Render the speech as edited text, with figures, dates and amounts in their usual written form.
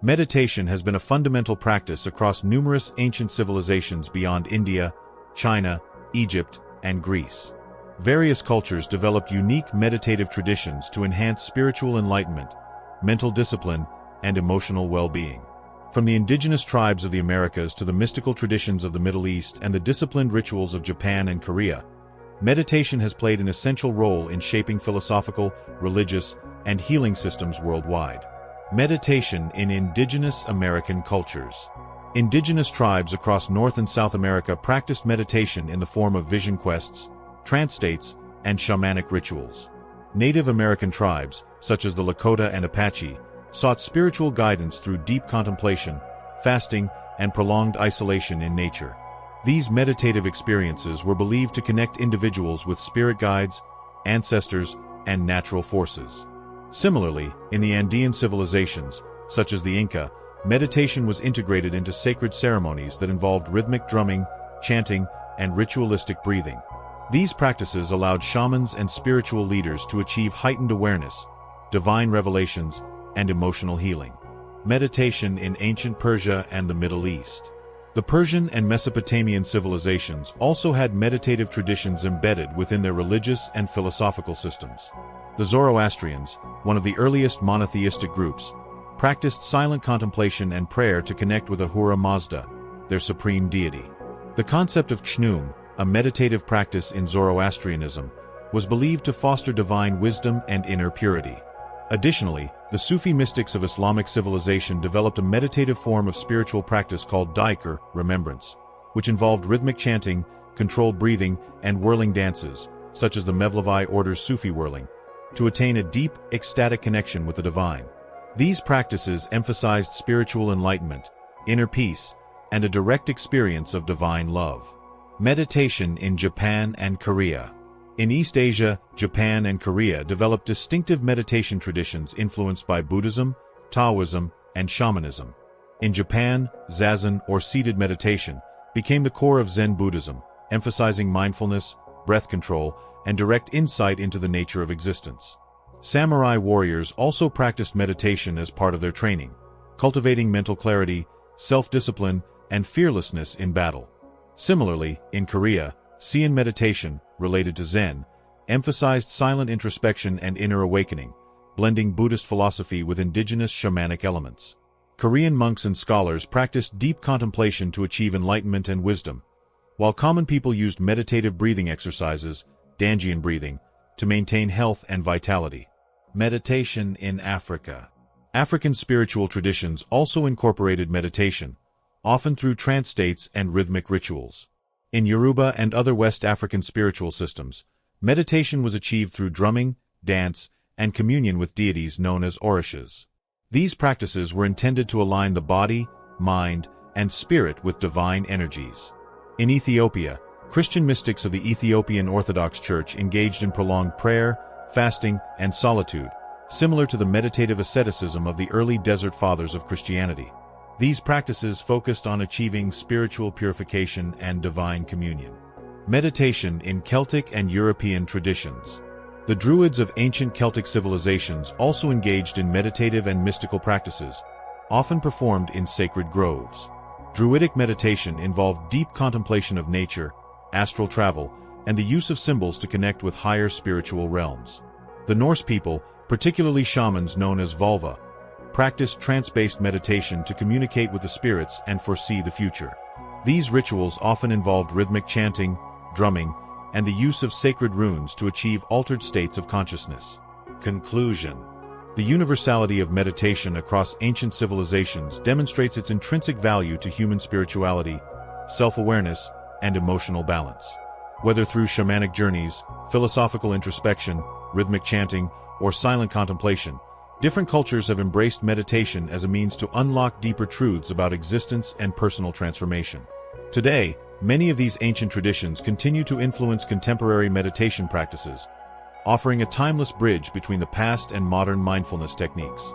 Meditation has been a fundamental practice across numerous ancient civilizations beyond India, China, Egypt, and Greece. Various cultures developed unique meditative traditions to enhance spiritual enlightenment, mental discipline, and emotional well-being. From the indigenous tribes of the Americas to the mystical traditions of the Middle East and the disciplined rituals of Japan and Korea, meditation has played an essential role in shaping philosophical, religious, and healing systems worldwide. Meditation in indigenous American cultures. Indigenous tribes across North and South America practiced meditation in the form of vision quests, trance states, and shamanic rituals. Native American tribes, such as the Lakota and Apache, sought spiritual guidance through deep contemplation, fasting, and prolonged isolation in nature. These meditative experiences were believed to connect individuals with spirit guides, ancestors, and natural forces. Similarly, in the Andean civilizations, such as the Inca, meditation was integrated into sacred ceremonies that involved rhythmic drumming, chanting, and ritualistic breathing. These practices allowed shamans and spiritual leaders to achieve heightened awareness, divine revelations, and emotional healing. Meditation in ancient Persia and the Middle East. The Persian and Mesopotamian civilizations also had meditative traditions embedded within their religious and philosophical systems. The Zoroastrians, one of the earliest monotheistic groups, practiced silent contemplation and prayer to connect with Ahura Mazda, their supreme deity. The concept of chnum, a meditative practice in Zoroastrianism, was believed to foster divine wisdom and inner purity. Additionally, the Sufi mystics of Islamic civilization developed a meditative form of spiritual practice called dhikr, remembrance, which involved rhythmic chanting, controlled breathing, and whirling dances, such as the Mevlevi order's Sufi whirling, to attain a deep, ecstatic connection with the divine. These practices emphasized spiritual enlightenment, inner peace, and a direct experience of divine love. Meditation in Japan and Korea. In East Asia, Japan and Korea developed distinctive meditation traditions influenced by Buddhism, Taoism, and shamanism. In Japan, zazen, or seated meditation, became the core of Zen Buddhism, emphasizing mindfulness, breath control, and direct insight into the nature of existence. Samurai warriors also practiced meditation as part of their training, cultivating mental clarity, self-discipline, and fearlessness in battle. Similarly, in Korea, Seon meditation, related to Zen, emphasized silent introspection and inner awakening, blending Buddhist philosophy with indigenous shamanic elements. Korean monks and scholars practiced deep contemplation to achieve enlightenment and wisdom, while common people used meditative breathing exercises, Danjian breathing, to maintain health and vitality. Meditation in Africa. African spiritual traditions also incorporated meditation, often through trance states and rhythmic rituals. In Yoruba and other West African spiritual systems, meditation was achieved through drumming, dance, and communion with deities known as orishas. These practices were intended to align the body, mind, and spirit with divine energies. In Ethiopia, Christian mystics of the Ethiopian Orthodox Church engaged in prolonged prayer, fasting, and solitude, similar to the meditative asceticism of the early Desert Fathers of Christianity. These practices focused on achieving spiritual purification and divine communion. Meditation in Celtic and European traditions. The Druids of ancient Celtic civilizations also engaged in meditative and mystical practices, often performed in sacred groves. Druidic meditation involved deep contemplation of nature, astral travel, and the use of symbols to connect with higher spiritual realms. The Norse people, particularly shamans known as vulva, practiced trance-based meditation to communicate with the spirits and foresee the future. These rituals often involved rhythmic chanting, drumming, and the use of sacred runes to achieve altered states of consciousness. Conclusion. The universality of meditation across ancient civilizations demonstrates its intrinsic value to human spirituality, self-awareness, and emotional balance. Whether through shamanic journeys, philosophical introspection, rhythmic chanting, or silent contemplation, different cultures have embraced meditation as a means to unlock deeper truths about existence and personal transformation. Today, many of these ancient traditions continue to influence contemporary meditation practices, offering a timeless bridge between the past and modern mindfulness techniques.